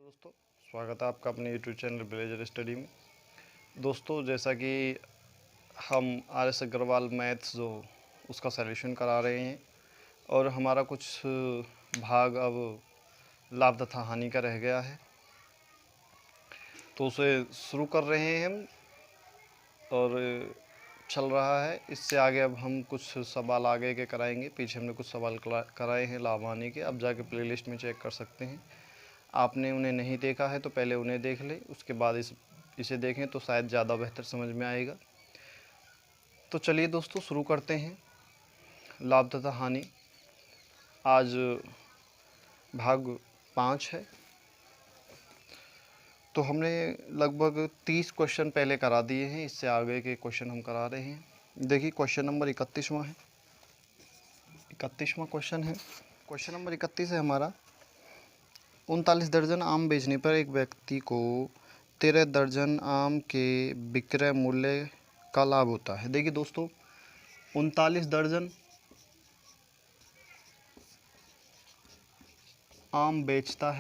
दोस्तों, स्वागत है आपका अपने यूट्यूब चैनल विलेजर स्टडी में। दोस्तों, जैसा कि हम आर.एस. अग्रवाल मैथ्स जो उसका सॉल्यूशन करा रहे हैं और हमारा कुछ भाग अब लाभ तथा हानि का रह गया है, तो उसे शुरू कर रहे हैं हम और चल रहा है। इससे आगे अब हम कुछ सवाल आगे के कराएंगे। पीछे हमने कुछ सवाल कराए हैं लाभ हानि के, अब जाके प्लेलिस्ट में चेक कर सकते हैं। आपने उन्हें नहीं देखा है तो पहले उन्हें देख ले, उसके बाद इसे देखें तो शायद ज़्यादा बेहतर समझ में आएगा। तो चलिए दोस्तों, शुरू करते हैं। लाभ तथा हानि आज भाग 5 है। तो हमने लगभग 30 क्वेश्चन पहले करा दिए हैं, इससे आगे के क्वेश्चन हम करा रहे हैं। देखिए, क्वेश्चन नंबर 31वां है। 31वां क्वेश्चन है। क्वेश्चन नंबर 31 है हमारा। 39 दर्जन आम बेचने पर एक व्यक्ति को 13 दर्जन आम के विक्रय मूल्य का लाभ होता है। देखिए दोस्तों, 39 दर्जन आम बेचता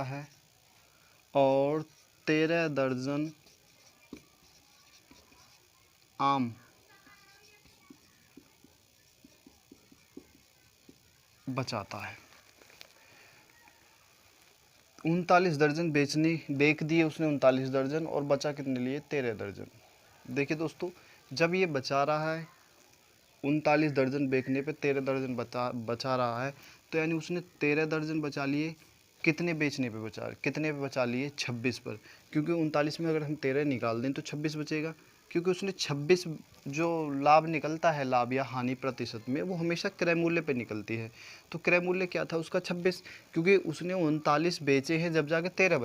है और 13 दर्जन आम बचाता है। 39 दर्जन बेच दिए उसने 39 दर्जन, और बचा कितने लिए? 13 दर्जन। देखिए दोस्तों, जब ये बचा रहा है 39 दर्जन बेचने पे 13 दर्जन बचा रहा है, तो यानी उसने 13 दर्जन बचा लिए। कितने बेचने पे बचा लिए? 26 पर। क्योंकि 39 में अगर हम 13 निकाल दें तो 26 बचेगा। क्योंकि उसने 26 जो लाभ निकलता है, लाभ या हानि प्रतिशत में, वो हमेशा क्रय मूल्य पे निकलती है। तो क्रय मूल्य क्या था उसका? 26। क्योंकि उसने 39 बेचे हैं, जब जाके 13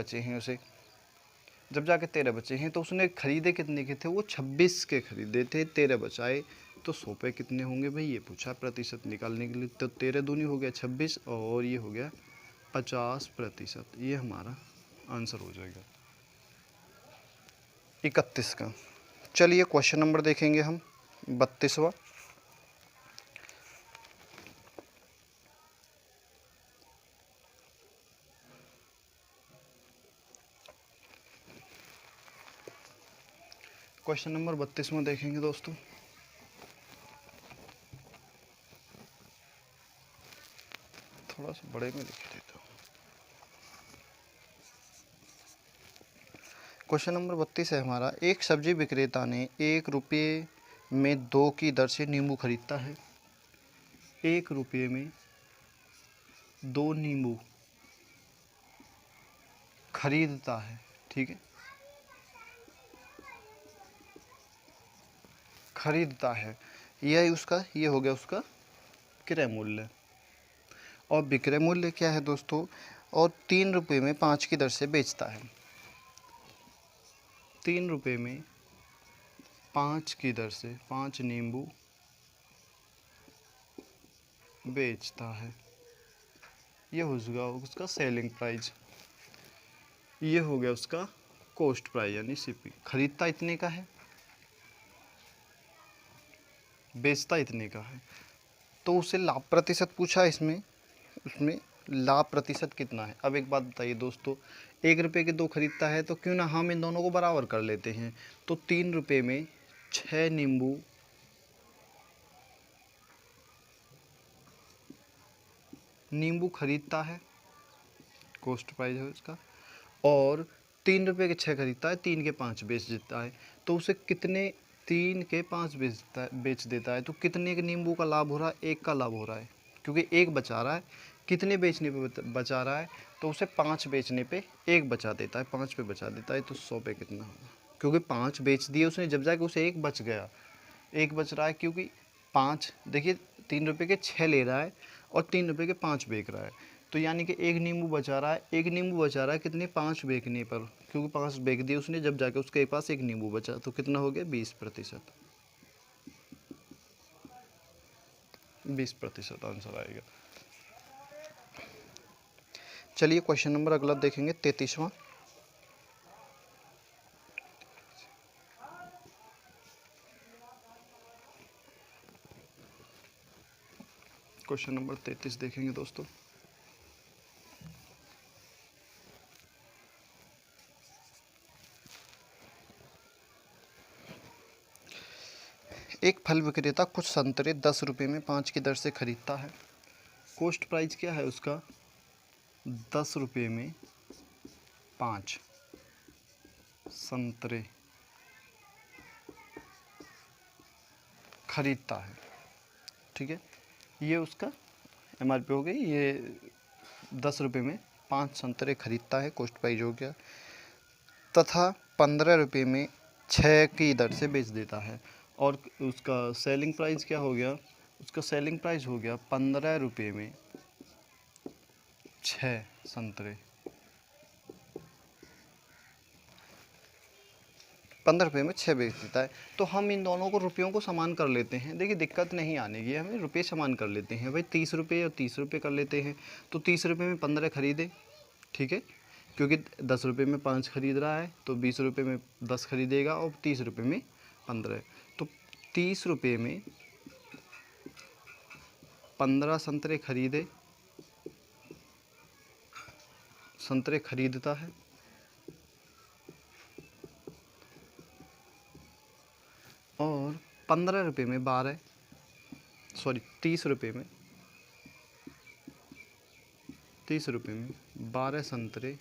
बचे हैं तो उसने खरीदे कितने के थे? वो 26 के खरीदे थे, 13 बचाए, तो 100 पे कितने होंगे भाई? ये पूछा प्रतिशत निकालने के लिए। तो 13 दूनी हो गया 26 और ये हो गया 50%। ये हमारा आंसर हो जाएगा 31 का। चलिए क्वेश्चन नंबर देखेंगे हम, 32वां। क्वेश्चन नंबर 32वां देखेंगे दोस्तों। थोड़ा सा बड़े में लिख देता हूँ। क्वेश्चन नंबर 32 है हमारा। एक सब्जी विक्रेता ने 1 रुपये में 2 की दर से नींबू खरीदता है। 1 रुपये में 2 नींबू खरीदता है, ठीक है, खरीदता है। ये हो गया उसका क्रय मूल्य। और विक्रय मूल्य क्या है दोस्तों? और 3 रुपये में 5 की दर से बेचता है। 3 रुपये में 5 की दर से 5 नींबू बेचता है। ये हो गया उसका सेलिंग प्राइस। ये हो गया उसका कॉस्ट प्राइस यानी सीपी। खरीदता इतने का है, बेचता इतने का है। तो उससे लाभ प्रतिशत पूछा इसमें, उसमें लाभ प्रतिशत कितना है। अब एक बात बताइए दोस्तों, 1 रुपये के 2 खरीदता है, तो क्यों ना हम इन दोनों को बराबर कर लेते हैं। तो 3 रुपये में 6 नींबू खरीदता है, कॉस्ट प्राइस है उसका। और 3 रुपये के 6 खरीदता है, 3 के 5 बेच देता है। तो उसे कितने? 3 के 5 बेच देता है। तो कितने के नींबू का लाभ हो रहा है? 1 का लाभ हो रहा है, क्योंकि 1 बचा रहा है। कितने बेचने पे बचा रहा है? तो उसे 5 बेचने पे 1 बचा देता है, 5 पे बचा देता है। तो 100 पे कितना होगा? क्योंकि 5 बेच दिए उसने, जब जाके उसे 1 बच गया, 1 बच रहा है। क्योंकि 5, देखिए 3 रुपये के 6 ले रहा है और 3 रुपये के 5 बेच रहा है। तो यानी कि 1 नींबू बचा रहा है। 1 नींबू बचा रहा है कितने? 5 बेचने पर। क्योंकि 5 बेच दिए उसने, जब जाके उसके पास 1 नींबू बचा, तो कितना हो गया? 20%। 20% आंसर आएगा। चलिए क्वेश्चन नंबर अगला देखेंगे, 33वां। क्वेश्चन नंबर 33 देखेंगे दोस्तों। फल विक्रेता कुछ संतरे 10 रुपये में 5 की दर से खरीदता है। कॉस्ट प्राइस क्या है उसका? 10 रुपये में 5 संतरे खरीदता है। ठीक है, ये उसका MRP हो गई। ये 10 रुपये में 5 संतरे खरीदता है, कॉस्ट प्राइस हो गया। तथा 15 रुपये में 6 की दर से बेच देता है। और उसका सेलिंग प्राइस क्या हो गया? उसका सेलिंग प्राइस हो गया 15 रुपये में 6 संतरे। 15 रुपये में 6 बेच देता है। तो हम इन दोनों को रुपयों को समान कर लेते हैं। देखिए दिक्कत नहीं आने की, हमें रुपये समान कर लेते हैं भाई। 30 रुपये और 30 रुपये कर लेते हैं। तो 30 रुपये में 15 खरीदे, ठीक है, क्योंकि 10 रुपये में 5 खरीद रहा है तो 20 रुपये में 10 खरीदेगा और 30 रुपये में 15। तो 30 रुपये में 15 संतरे खरीदे, संतरे खरीदता है। और 15 रुपये में 12, सॉरी 30 रुपये में 12 संतरे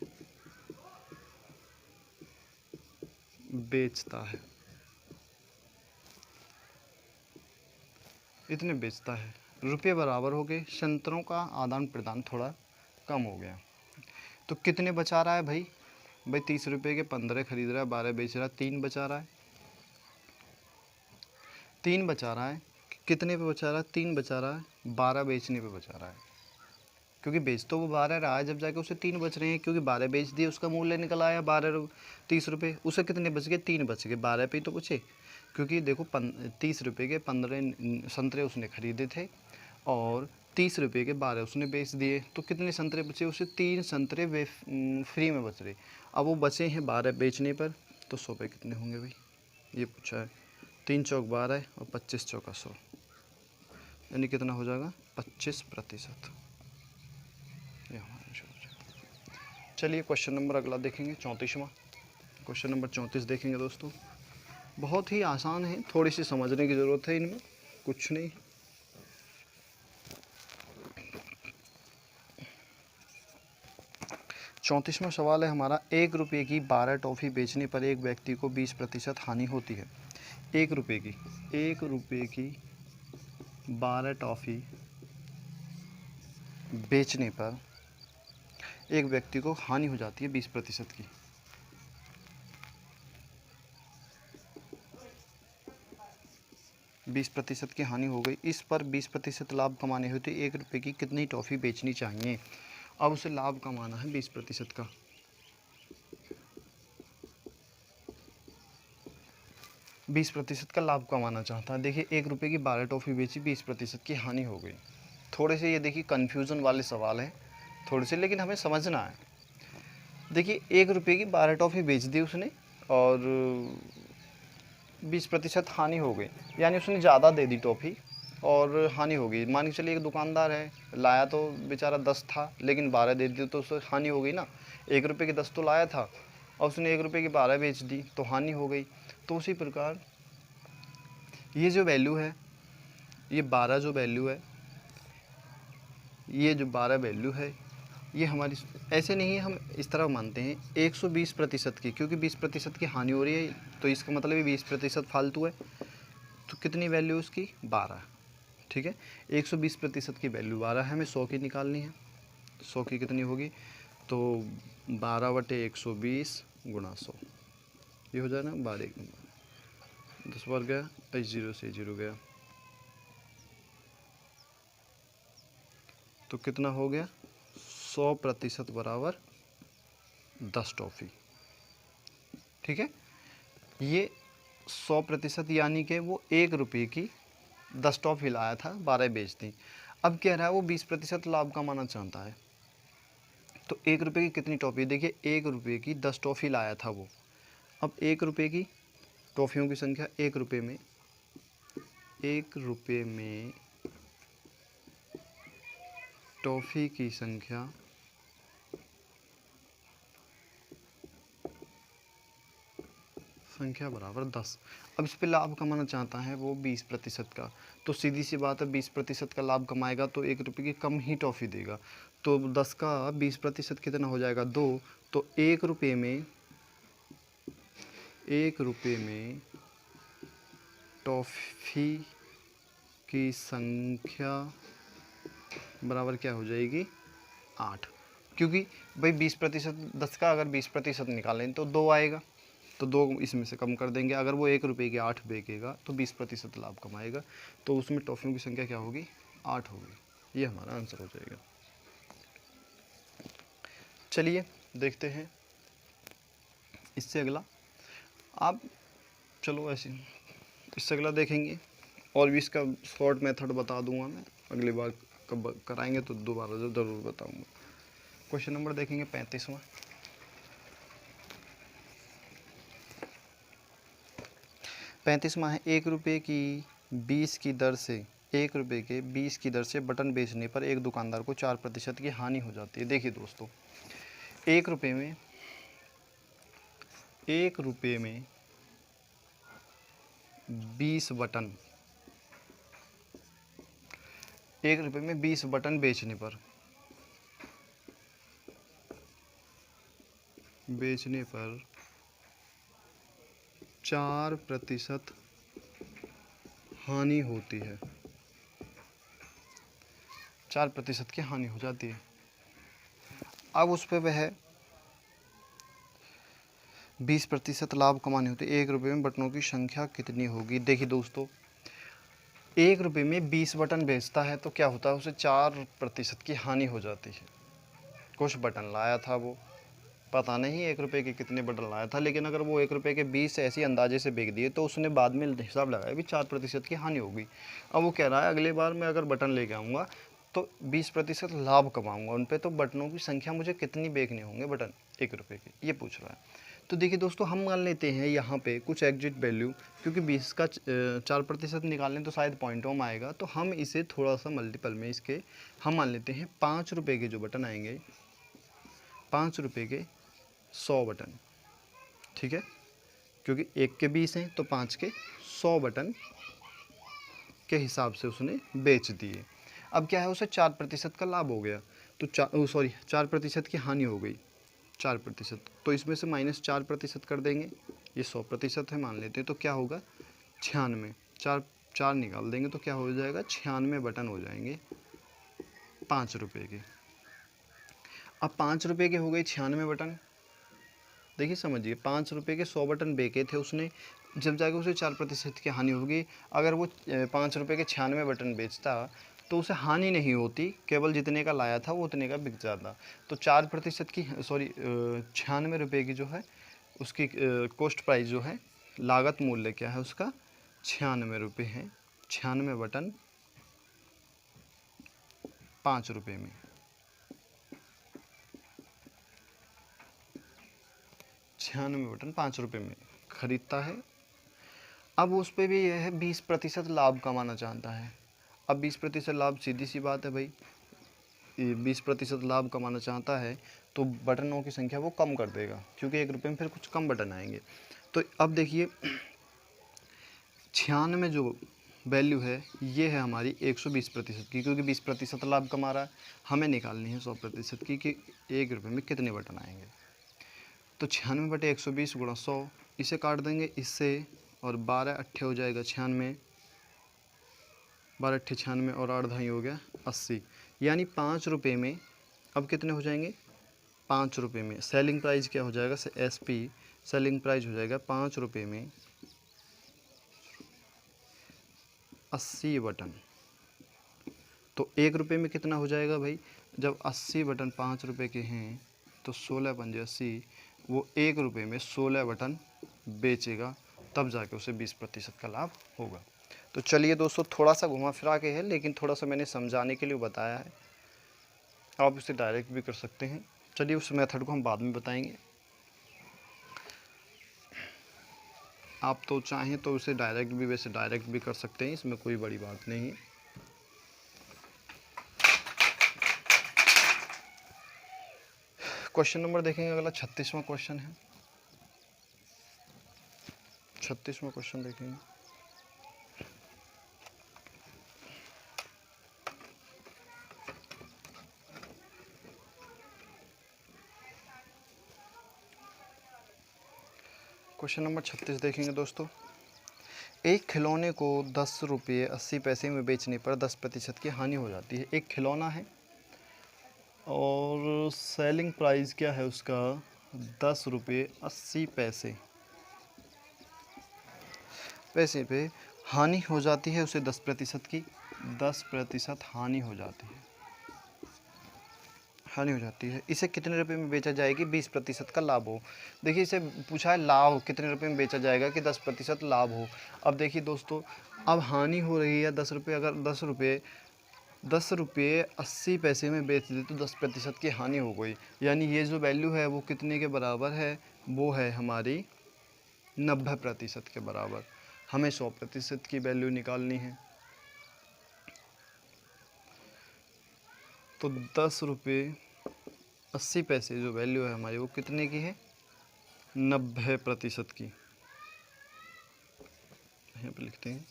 बेचता है। इतने बेचता है, रुपये बराबर हो गए, संतरों का आदान प्रदान थोड़ा कम हो गया। तो कितने बचा रहा है भाई? 30 रुपये के 15 खरीद रहा है, 12 बेच रहा है, 3 बचा रहा है। 3 बचा रहा है, कितने पे बचा रहा है? 3 बचा रहा है, 12 बेचने पे बचा रहा है। क्योंकि बेच तो वो 12 रहा है, जब जाके उसे 3 बच रहे हैं, क्योंकि 12 बेच दिए, उसका मूल्य निकल आया 30 रुपये। उसे कितने बच गए? 3 बच गए, 12 पे ही तो बचे। क्योंकि देखो 30 रुपये के 15 संतरे उसने खरीदे थे और 30 रुपये के 12 उसने बेच दिए। तो कितने संतरे बचे? उसे 3 संतरे फ्री में बच रहे। अब वो बचे हैं 12 बेचने पर, तो 100 पे कितने होंगे भाई? ये पूछा है। 3 चौक 12 और 25 चौका 100, यानी कितना हो जाएगा? 25%। ये हमारा आंसर हो जाएगा। चलिए क्वेश्चन नंबर अगला देखेंगे, 34वां क्वेश्चन नंबर 34 देखेंगे दोस्तों। बहुत ही आसान है, थोड़ी सी समझने की ज़रूरत है इनमें, कुछ नहीं। चौंतीसवां सवाल है हमारा, 1 रुपये की 12 टॉफ़ी बेचने पर एक व्यक्ति को 20% हानि होती है। 1 रुपये की 12 टॉफ़ी बेचने पर एक व्यक्ति को हानि हो जाती है 20% की। बीस प्रतिशत की हानि हो गई। इस पर 20% लाभ कमाने हेतु 1 रुपये की कितनी टॉफ़ी बेचनी चाहिए? अब उसे लाभ कमाना है 20% का। 20% का लाभ कमाना चाहता है। देखिए 1 रुपये की 12 टॉफ़ी बेची, 20% की हानि हो गई। थोड़े से ये देखिए कन्फ्यूज़न वाले सवाल हैं थोड़े से, लेकिन हमें समझना है। देखिए 1 रुपये की 12 टॉफ़ी बेच दी उसने और 20% हानि हो गई, यानी उसने ज़्यादा दे दी टॉफ़ी और हानि हो गई। मान के चलिए एक दुकानदार है, लाया तो बेचारा 10 था लेकिन 12 दे दी, तो उससे हानि हो गई ना। 1 रुपये की 10 तो लाया था और उसने 1 रुपये की 12 बेच दी तो हानि हो गई। तो उसी प्रकार ये जो वैल्यू है, ये 12 जो वैल्यू है, ये जो 12 वैल्यू है, ये हमारी ऐसे नहीं है, हम इस तरह मानते हैं 120% की, क्योंकि 20% की हानि हो रही है तो इसका मतलब है 20% फालतू है। तो कितनी वैल्यू उसकी? 12। ठीक है, 120% की वैल्यू 12 है, हमें 100 की निकालनी है। 100 की कितनी होगी? तो 12/120 गुणा 100, ये हो जाए ना 12, 10 बार गया, 0 से 0 गया, तो कितना हो गया? 100% बराबर 10 टॉफ़ी। ठीक है, ये 100% यानी कि वो 1 रुपये की 10 टॉफ़ी लाया था, 12 बेच दी। अब कह रहा है वो 20% लाभ कमाना चाहता है। तो 1 रुपये की कितनी टॉफ़ी? देखिए 1 रुपये की 10 टॉफ़ी लाया था वो। अब 1 रुपये की टॉफ़ियों की संख्या, 1 रुपये में टॉफ़ी की संख्या संख्या बराबर 10। अब इस पे लाभ कमाना चाहता है वो 20% का, तो सीधी सी बात है 20% का लाभ कमाएगा तो 1 रुपये की कम ही टॉफ़ी देगा। तो 10 का 20% कितना हो जाएगा 2। तो 1 रुपये में टॉफ़ी की संख्या बराबर क्या हो जाएगी 8। क्योंकि भाई 20%, 10 का अगर 20% निकालें तो 2 आएगा, तो 2 इसमें से कम कर देंगे। अगर वो 1 रुपये के 8 बेचेगा तो 20% लाभ कमाएगा, तो उसमें टॉफ़ियों की संख्या क्या होगी 8 होगी। ये हमारा आंसर हो जाएगा। चलिए देखते हैं इससे अगला। आप चलो ऐसे इससे अगला देखेंगे, और भी इसका शॉर्ट मेथड बता दूंगा मैं, अगली बार कब कराएंगे तो दोबारा ज़रूर बताऊंगा। क्वेश्चन नंबर देखेंगे 35वां। 35वां है 1 रुपये की 20 की दर से 1 रुपये के 20 की दर से बटन बेचने पर एक दुकानदार को 4% की हानि हो जाती है। देखिए दोस्तों, 1 रुपये में 20 बटन, 1 रुपये में 20 बटन बेचने पर 4% हानि होती है, 4% की हानि हो जाती है। अब उस पर वह 20% लाभ कमाने होते, 1 रुपये में बटनों की संख्या कितनी होगी। देखिए दोस्तों, 1 रुपये में 20 बटन बेचता है तो क्या होता है, उसे 4% की हानि हो जाती है। कुछ बटन लाया था वो, पता नहीं 1 रुपये के कितने बटन लाया था, लेकिन अगर वो 1 रुपये के 20 ऐसी अंदाजे से बेच दिए तो उसने बाद में हिसाब लगाया भी 4% की हानि होगी। अब वो कह रहा है अगले बार मैं अगर बटन लेके आऊँगा तो 20% लाभ कमाऊँगा उन पर, तो बटनों की संख्या मुझे कितनी बेचने होंगे बटन 1 रुपये के, ये पूछ रहा है। तो देखिए दोस्तों, हम मान लेते हैं यहाँ पे कुछ एग्जिट वैल्यू, क्योंकि 20 का 4% निकालें तो शायद पॉइंटों में आएगा, तो हम इसे थोड़ा सा मल्टीपल में इसके हम मान लेते हैं 5 रुपये के जो बटन आएंगे, 5 रुपये के 100 बटन, ठीक है, क्योंकि 1 के 20 हैं तो 5 के 100 बटन के हिसाब से उसने बेच दिए। अब क्या है, उसे 4% का लाभ हो गया, तो 4% की हानि हो गई, 4%, तो इसमें से -4% कर देंगे, ये 100% है मान लेते हैं, तो क्या होगा 96, 4 निकाल देंगे तो क्या हो जाएगा 96 बटन हो जाएंगे 5 रुपये के। अब 5 रुपये के हो गए 96 बटन। देखिए समझिए, 5 रुपये के 100 बटन बेचे थे उसने, जब जाके उसे 4% की हानि होगी। अगर वो 5 रुपये के 96 बटन बेचता तो उसे हानि नहीं होती, केवल जितने का लाया था वो उतने का बिक जाता। तो 4% की 96 रुपये की जो है उसकी कॉस्ट प्राइस जो है, लागत मूल्य क्या है उसका 96 रुपये है। 96 बटन 5 रुपये में, 96 बटन 5 रुपये में खरीदता है। अब उस पर भी यह है 20% लाभ कमाना चाहता है। अब 20% लाभ, सीधी सी बात है भाई, 20% लाभ कमाना चाहता है तो बटनों की संख्या वो कम कर देगा, क्योंकि 1 रुपये में फिर कुछ कम बटन आएंगे। तो अब देखिए 96 जो वैल्यू है ये है हमारी 120% की, क्योंकि 20% लाभ कमा रहा है। हमें निकालनी है 100% की कि 1 रुपये में कितने बटन आएंगे। तो 96/120 गुणा 100, इसे काट देंगे इससे, और 12 अट्ठे हो जाएगा 96, 12 अट्ठे 96 और 8 धाई हो गया 80, यानी 5 रुपये में अब कितने हो जाएंगे 5 रुपये में सेलिंग प्राइस क्या हो जाएगा, SP सेलिंग प्राइस हो जाएगा 5 रुपये में 80 बटन। तो 1 रुपये में कितना हो जाएगा भाई, जब 80 बटन 5 रुपये के हैं तो 16 पंजे 80, वो 1 रुपये में 16 बटन बेचेगा, तब जाके उसे 20% का लाभ होगा। तो चलिए दोस्तों, थोड़ा सा घुमा फिरा के है, लेकिन थोड़ा सा मैंने समझाने के लिए बताया है। आप इसे डायरेक्ट भी कर सकते हैं, चलिए उस मेथड को हम बाद में बताएंगे। आप तो चाहें तो उसे डायरेक्ट भी, वैसे डायरेक्ट भी कर सकते हैं, इसमें कोई बड़ी बात नहीं है। क्वेश्चन नंबर देखेंगे अगला, 36वां क्वेश्चन है। 36वां क्वेश्चन देखेंगे। क्वेश्चन नंबर 36 देखेंगे दोस्तों। एक खिलौने को 10 रुपये 80 पैसे में बेचने पर 10% की हानि हो जाती है। एक खिलौना है और सेलिंग प्राइस क्या है उसका 10 रुपये 80 पैसे पे हानि हो जाती है उसे 10% की 10% हानि हो जाती है। इसे कितने रुपए में बेचा जाएगी 20% का लाभ हो। देखिए इसे पूछा है लाभ कितने रुपए में बेचा जाएगा कि 10% लाभ हो। अब देखिए दोस्तों, अब हानि हो रही है 10 रुपये, अगर 10 रुपये 80 पैसे में बेच दे तो 10% की हानि हो गई। यानी ये जो वैल्यू है वो कितने के बराबर है, वो है हमारी 90% के बराबर। हमें 100% की वैल्यू निकालनी है। तो 10 रुपये 80 पैसे जो वैल्यू है हमारी वो कितने की है 90% की। यहाँ पे लिखते हैं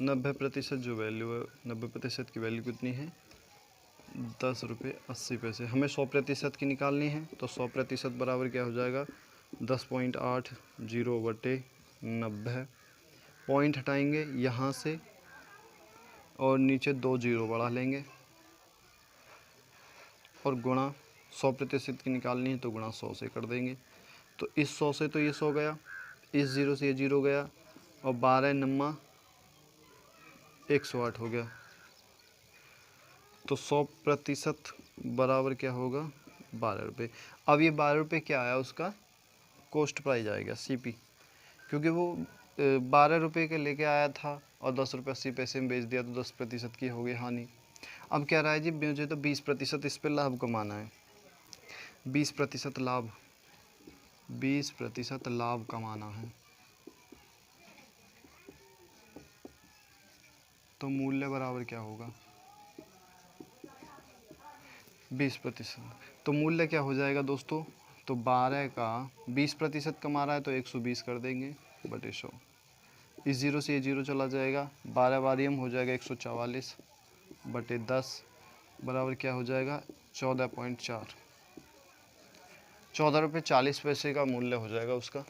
90% जो वैल्यू है 90% की वैल्यू कितनी है 10 रुपये 80 पैसे। हमें 100% की निकालनी है तो 100% बराबर क्या हो जाएगा 10.80/90। पॉइंट हटाएंगे यहाँ से और नीचे 2 जीरो बढ़ा लेंगे और गुणा 100% की निकालनी है तो गुणा 100 से कर देंगे। तो इस 100 से तो ये 100 गया, इस 0 से ये 0 गया और 12 नम्मा 108 हो गया। तो 100% बराबर क्या होगा 12 रुपये। अब ये 12 रुपये क्या आया उसका कॉस्ट प्राइस आएगा CP, क्योंकि वो 12 रुपये के लेके आया था और 10 रुपये 80 पैसे में बेच दिया तो 10% की हो गई हानि। अब क्या रहा है जी मुझे तो 20% इस पर लाभ कमाना है। 20% लाभ कमाना है तो मूल्य बराबर क्या होगा 20%। तो मूल्य क्या हो जाएगा दोस्तों, तो 12 का 20% कमा रहा है तो 120 कर देंगे बटे 100। इस 0 से ये 0 चला जाएगा, 12 बारियम हो जाएगा 144 बटे 10 बराबर क्या हो जाएगा 14.4। 14 रुपये 40 पैसे का मूल्य हो जाएगा उसका।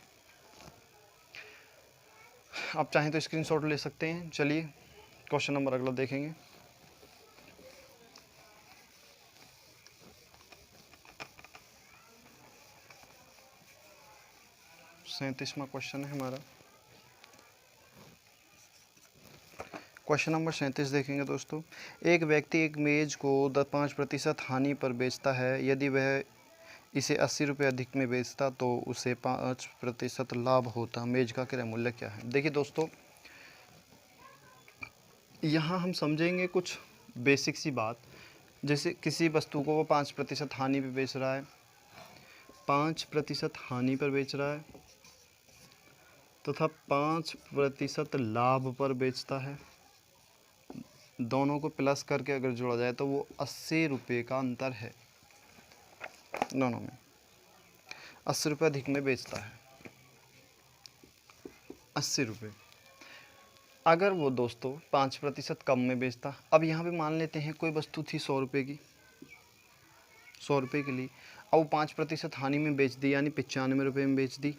आप चाहें तो स्क्रीनशॉट ले सकते हैं। चलिए क्वेश्चन नंबर अगला देखेंगे। सैंतीसवां क्वेश्चन है हमारा। क्वेश्चन नंबर 37 देखेंगे दोस्तों। एक व्यक्ति एक मेज को 5% हानि पर बेचता है। यदि वह इसे 80 रुपये अधिक में बेचता तो उसे 5% लाभ होता। मेज का क्रय मूल्य क्या है। देखिए दोस्तों, यहाँ हम समझेंगे कुछ बेसिक सी बात। जैसे किसी वस्तु को वो 5% हानि पर बेच रहा है, 5% हानि पर बेच रहा है तथा 5% लाभ पर बेचता है। दोनों को प्लस करके अगर जोड़ा जाए तो वो 80 रुपये का अंतर है दोनों में। 80 रुपये अधिक में बेचता है 80 रुपये। अगर वो दोस्तों 5% कम में बेचता, अब यहाँ पे मान लेते हैं कोई वस्तु थी 100 रुपये की, 100 रुपये के लिए, अब वो 5% हानि में बेच दी यानी 95 रुपये में बेच दी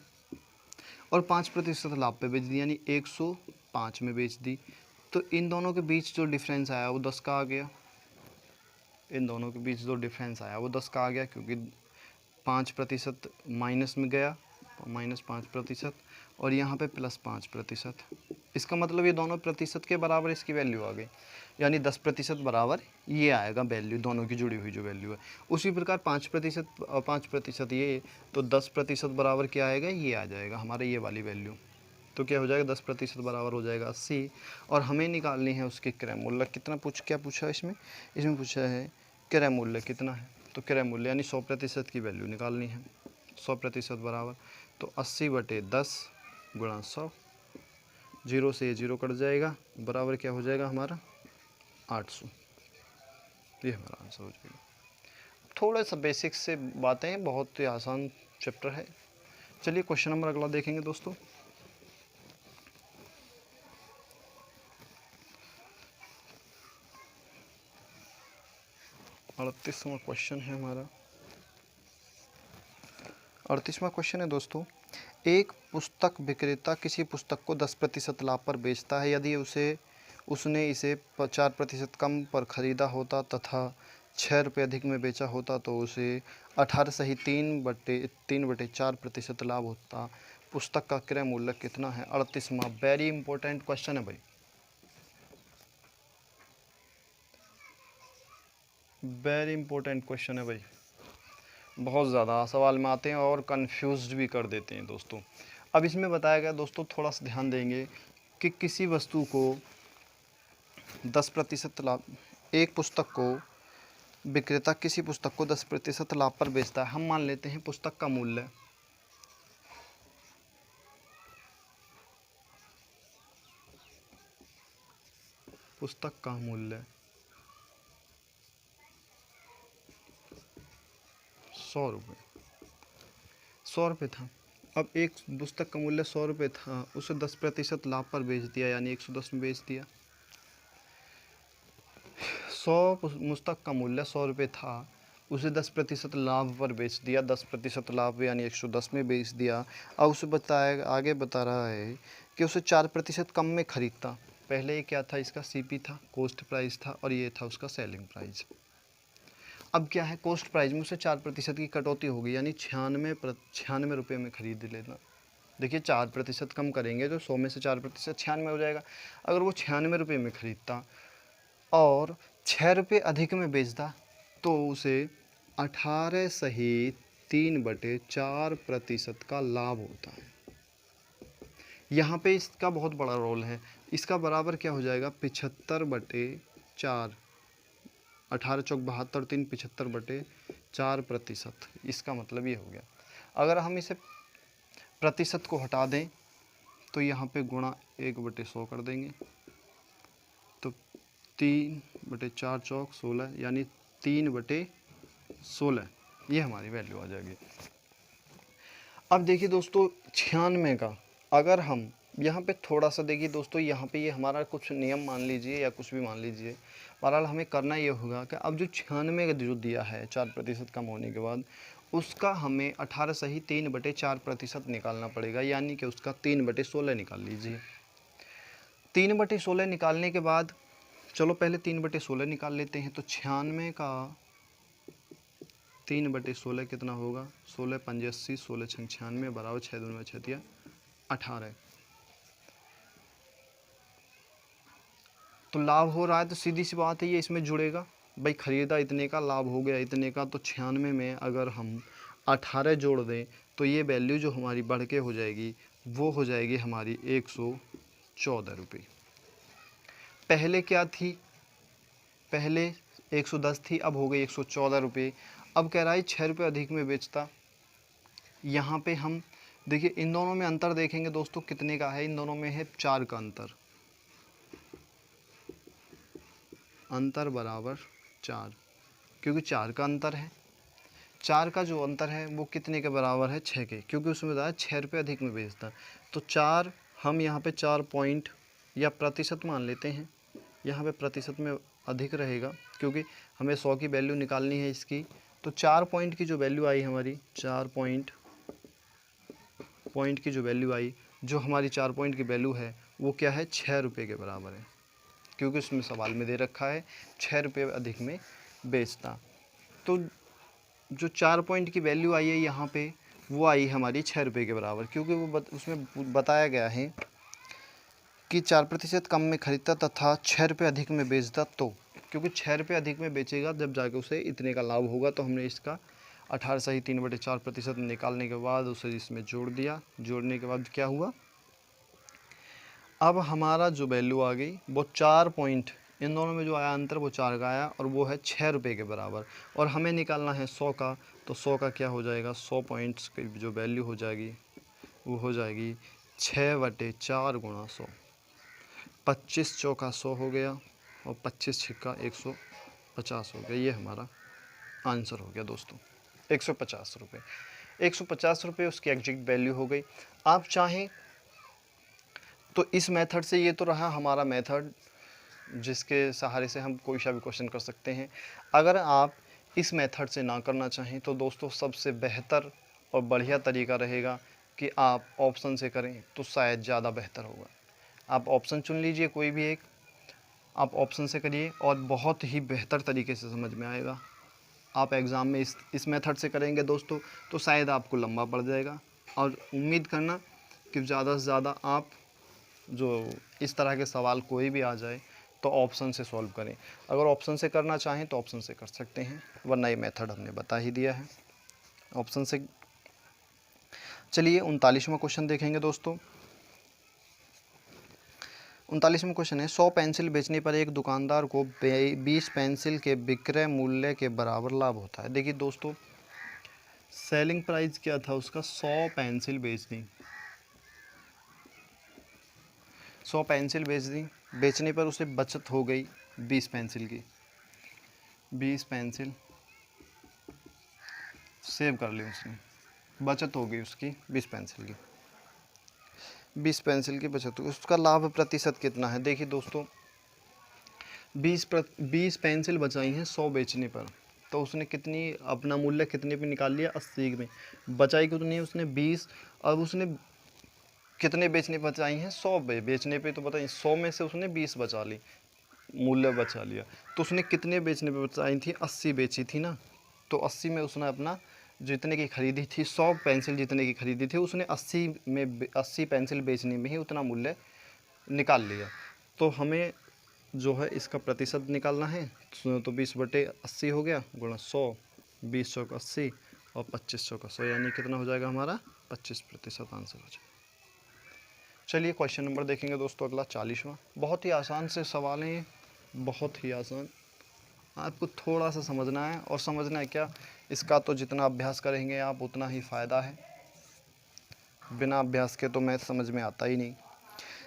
और 5% लाभ पे बेच दी यानी 105 में बेच दी। तो इन दोनों के बीच जो डिफरेंस आया वो 10 का आ गया। इन दोनों के बीच जो डिफरेंस आया वो 10 का आ गया, क्योंकि 5% माइनस में गया, -5% और यहाँ पे +5%। इसका मतलब ये दोनों प्रतिशत के बराबर इसकी वैल्यू आ गई, यानी 10% बराबर ये आएगा वैल्यू, दोनों की जुड़ी हुई जो वैल्यू है। उसी प्रकार 5% और 5% ये, तो 10% बराबर क्या आएगा, ये आ जाएगा हमारा ये वाली वैल्यू। तो क्या हो जाएगा 10% बराबर हो जाएगा 80 और हमें निकालनी है उसके क्रय मूल्य कितना। क्या पूछा है इसमें पूछा है क्रय मूल्य कितना है। तो क्रय मूल्य यानी 100% की वैल्यू निकालनी है। 100% बराबर तो 80/10 गुणा 100, 0 से ये 0 कट जाएगा, बराबर क्या हो जाएगा हमारा 800। ये हमारा आंसर हो जाएगा। थोड़ा सा बेसिक से बातें हैं, बहुत ही आसान चैप्टर है। चलिए क्वेश्चन नंबर अगला देखेंगे दोस्तों। 38वां क्वेश्चन है हमारा। 38वां क्वेश्चन है दोस्तों, एक पुस्तक विक्रेता किसी पुस्तक को 10% लाभ पर बेचता है। यदि उसने इसे 4% कम पर खरीदा होता तथा 6 रुपये अधिक में बेचा होता तो उसे 18 सही 3/4% लाभ होता। पुस्तक का क्रय मूल्य कितना है? 38वां वेरी इंपॉर्टेंट क्वेश्चन है भाई, वेरी इंपॉर्टेंट क्वेश्चन है भाई। बहुत ज़्यादा सवाल में आते हैं और कंफ्यूज्ड भी कर देते हैं दोस्तों। अब इसमें बताया गया दोस्तों, थोड़ा सा ध्यान देंगे कि किसी वस्तु को 10% लाभ, एक पुस्तक को विक्रेता किसी पुस्तक को 10% लाभ पर बेचता है। हम मान लेते हैं पुस्तक का मूल्य पुस्तक का मूल्य 100 रुपये, 100 रुपये था। अब एक पुस्तक का मूल्य 100 रुपये था, उसे 10% लाभ पर बेच दिया, यानी 110 में बेच दिया। 100 पुस्तक का मूल्य 100 रुपये था, उसे 10% लाभ पर बेच दिया, 10% लाभ यानी 110 में बेच दिया। अब उसे आगे बता रहा है कि उसे 4% कम में खरीदता। पहले ये क्या था, इसका सीपी था, कॉस्ट प्राइस था, और ये था उसका सेलिंग प्राइस। अब क्या है, कॉस्ट प्राइस में उसे 4% की कटौती होगी, यानी 96 रुपये में खरीद लेना। देखिए 4% कम करेंगे तो 100 में से 4% 96 हो जाएगा। अगर वो 96 रुपये में खरीदता और 6 रुपये अधिक में बेचता तो उसे 18 सही 3/4% का लाभ होता है। यहाँ पे इसका बहुत बड़ा रोल है। इसका बराबर क्या हो जाएगा, 75/4, 18 चौक 72, 3 75/4%। इसका मतलब ये हो गया। अगर हम इसे प्रतिशत को हटा दें तो यहाँ पे गुणा 1/100 कर देंगे, तो 3/4 चौक 16, यानी 3/16, ये हमारी वैल्यू आ जाएगी। अब देखिए दोस्तों 96 का, अगर हम यहाँ पे थोड़ा सा देखिए दोस्तों, यहाँ पे ये हमारा कुछ नियम मान लीजिए या कुछ भी मान लीजिए, बहरहाल हमें करना ये होगा कि अब जो 96 का जो दिया है 4% कम होने के बाद, उसका हमें 18 सही 3/4% निकालना पड़ेगा, यानी कि उसका 3/16 निकाल लीजिए। 3/16 निकालने के बाद, चलो पहले 3/16 निकाल लेते हैं। तो 96 का 3/16 कितना होगा, 16 पंजे 80, 16 छंग 96 बराबर 6 दूनी में 6 18। तो लाभ हो रहा है तो सीधी सी बात है ये इसमें जुड़ेगा भाई, खरीदा इतने का, लाभ हो गया इतने का। तो 96 में अगर हम 18 जोड़ दें तो ये वैल्यू जो हमारी बढ़ के हो जाएगी वो हो जाएगी हमारी 114 रुपये। पहले क्या थी, पहले 110 थी, अब हो गई 114 रुपये। अब कह रहा है 6 रुपये अधिक में बेचता। यहाँ पे हम देखिए इन दोनों में अंतर देखेंगे दोस्तों, कितने का है, इन दोनों में है 4 का अंतर, अंतर बराबर 4, क्योंकि 4 का अंतर है। 4 का जो अंतर है वो कितने के बराबर है, 6 के, क्योंकि उसमें बताया 6 रुपये अधिक में बेचता। तो 4 हम यहाँ पे 4 पॉइंट या प्रतिशत मान लेते हैं, यहाँ पे प्रतिशत में अधिक रहेगा क्योंकि हमें 100 की वैल्यू निकालनी है इसकी। तो 4 पॉइंट की जो वैल्यू आई हमारी, 4 पॉइंट की जो वैल्यू आई, जो हमारी 4 पॉइंट की वैल्यू है वो क्या है, 6 रुपये के बराबर है, क्योंकि उसमें सवाल में दे रखा है 6 रुपये अधिक में बेचता। तो जो 4 पॉइंट की वैल्यू आई है यहाँ पे, वो आई हमारी 6 रुपये के बराबर, क्योंकि वो उसमें बताया गया है कि 4% कम में खरीदता तथा 6 रुपये अधिक में बेचता। तो क्योंकि 6 रुपये अधिक में बेचेगा जब जाके उसे इतने का लाभ होगा, तो हमने इसका 18 सही 3/4% निकालने के बाद उसे इसमें जोड़ दिया। जोड़ने के बाद क्या हुआ, अब हमारा जो वैल्यू आ गई वो 4 पॉइंट, इन दोनों में जो आया अंतर वो 4 का आया, और वो है 6 रुपये के बराबर। और हमें निकालना है 100 का, तो 100 का क्या हो जाएगा, 100 पॉइंट्स की जो वैल्यू हो जाएगी वो हो जाएगी 6/4 गुणा 100, 25 चौका 100 हो गया, और 25 छिक्का 150 हो गया। ये हमारा आंसर हो गया दोस्तों, 150 रुपये। 150 रुपये उसकी एग्जैक्ट वैल्यू हो गई। आप चाहें तो इस मेथड से, ये तो रहा हमारा मेथड, जिसके सहारे से हम कोई सा भी क्वेश्चन कर सकते हैं। अगर आप इस मेथड से ना करना चाहें तो दोस्तों सबसे बेहतर और बढ़िया तरीका रहेगा कि आप ऑप्शन से करें, तो शायद ज़्यादा बेहतर होगा। आप ऑप्शन चुन लीजिए कोई भी एक, आप ऑप्शन से करिए और बहुत ही बेहतर तरीके से समझ में आएगा। आप एग्ज़ाम में इस मेथड से करेंगे दोस्तों तो शायद आपको लंबा पड़ जाएगा, और उम्मीद करना कि ज़्यादा से ज़्यादा आप जो इस तरह के सवाल कोई भी आ जाए तो ऑप्शन से सॉल्व करें। अगर ऑप्शन से करना चाहें तो ऑप्शन से कर सकते हैं, वरना ये मेथड हमने बता ही दिया है ऑप्शन से। चलिए 39वां क्वेश्चन देखेंगे दोस्तों। 39वां क्वेश्चन है, 100 पेंसिल बेचने पर एक दुकानदार को 20 पेंसिल के विक्रय मूल्य के बराबर लाभ होता है। देखिए दोस्तों, सेलिंग प्राइस क्या था उसका, 100 पेंसिल बेच दी, 100 पेंसिल बेच दी, बेचने पर उसे बचत हो गई 20 पेंसिल की। 20 पेंसिल सेव कर ली उसने, बचत हो गई उसकी 20 पेंसिल की, 20 पेंसिल की बचत हुई। उसका लाभ प्रतिशत कितना है? देखिए दोस्तों, 20 पेंसिल बचाई हैं 100 बेचने पर, तो उसने कितनी अपना मूल्य कितने पे निकाल लिया, 80 में। बचाई कितनी है उसने, 20। अब उसने कितने बेचने बचाई हैं, 100 बेचने पे, तो बताइए 100 में से उसने 20 बचा ली, मूल्य बचा लिया, तो उसने कितने बेचने पे बचाई थी, 80 बेची थी ना। तो 80 में उसने अपना जितने की खरीदी थी, 100 पेंसिल जितने की खरीदी थी, उसने 80 पेंसिल बेचने में ही उतना मूल्य निकाल लिया। तो हमें जो है इसका प्रतिशत निकालना है, तो 20/80 हो गया गुणा 100, 20 चौक 80 और 25 चौक 100, यानी कितना हो जाएगा हमारा 25% आंसर हो जाएगा। चलिए क्वेश्चन नंबर देखेंगे दोस्तों अगला 40वां। बहुत ही आसान से सवाल हैं, बहुत ही आसान, आपको थोड़ा सा समझना है। और समझना है क्या, इसका तो जितना अभ्यास करेंगे आप उतना ही फ़ायदा है, बिना अभ्यास के तो मैथ समझ में आता ही नहीं।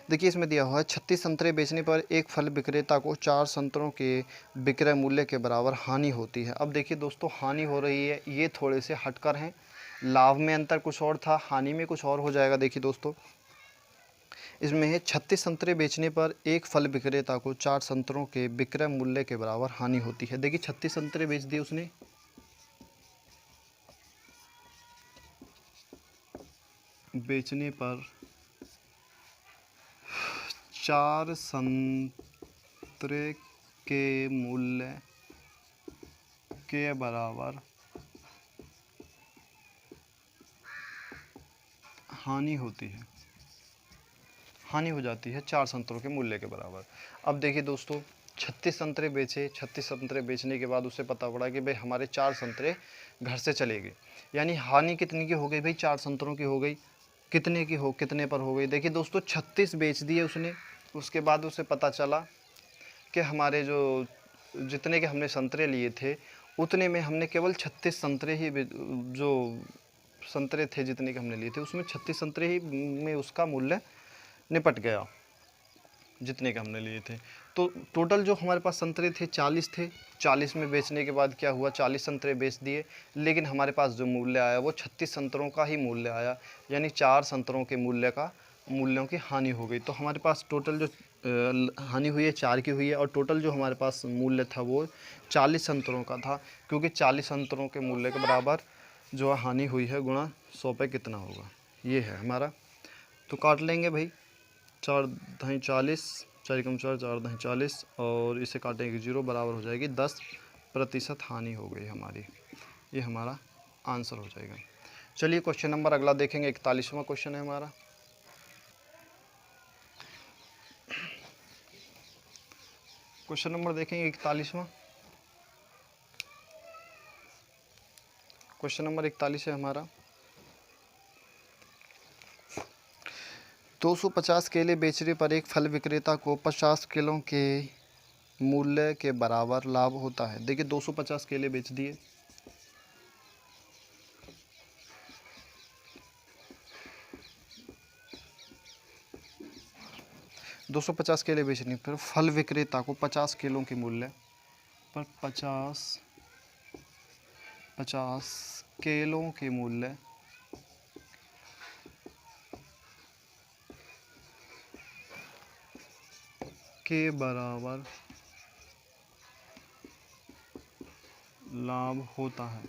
देखिए इसमें दिया हुआ है, 36 संतरे बेचने पर एक फल विक्रेता को 4 संतरों के विक्रय मूल्य के बराबर हानि होती है। अब देखिए दोस्तों, हानि हो रही है, ये थोड़े से हटकर हैं, लाभ में अंतर कुछ और था, हानि में कुछ और हो जाएगा। देखिए दोस्तों, इसमें है 36 संतरे बेचने पर एक फल विक्रेता को 4 संतरों के विक्रय मूल्य के बराबर हानि होती है। देखिए 36 संतरे बेच दिए उसने, बेचने पर 4 संतरे के मूल्य के बराबर हानि होती है, हानि हो जाती है 4 संतरों के मूल्य के बराबर। अब देखिए दोस्तों, 36 संतरे बेचे, 36 संतरे बेचने के बाद उसे पता पड़ा कि भाई हमारे 4 संतरे घर से चले गए, यानी हानि कितनी की हो गई भाई, 4 संतरों की हो गई। कितने की हो, कितने पर हो गई, देखिए दोस्तों 36 बेच दिए उसने। उसके बाद उसे पता चला कि हमारे जो जितने के हमने संतरे लिए थे उतने में हमने केवल 36 संतरे ही, जो संतरे थे जितने के हमने लिए थे उसमें 36 संतरे ही में उसका मूल्य निपट गया जितने के हमने लिए थे। तो टोटल जो हमारे पास संतरे थे 40 थे, 40 में बेचने के बाद क्या हुआ, 40 संतरे बेच दिए, लेकिन हमारे पास जो मूल्य आया वो 36 संतरों का ही मूल्य आया, यानी 4 संतरों के मूल्यों की हानि हो गई। तो हमारे पास टोटल जो हानि हुई है 4 की हुई है, और टोटल जो हमारे पास मूल्य था वो 40 संतरों का था, क्योंकि 40 संतरों के मूल्य के बराबर जो हानि हुई है गुणा 100 पे कितना होगा, ये है हमारा। तो काट लेंगे भाई, 4 दही 40, 4 कम 4, 4 दही 40, और इसे काटेंगे 0, बराबर हो जाएगी 10% हानि हो गई हमारी, ये हमारा आंसर हो जाएगा। चलिए क्वेश्चन नंबर अगला देखेंगे, 41वां क्वेश्चन है हमारा। क्वेश्चन नंबर देखेंगे 41वां, क्वेश्चन नंबर 41 है हमारा। 250 केले बेचने पर एक फल विक्रेता को 50 किलो के मूल्य के बराबर लाभ होता है। देखिए 250 केले बेच दिए, 250 केले बेचने पर फल विक्रेता को 50 किलो के मूल्य पर 50 किलो के मूल्य के बराबर लाभ होता है,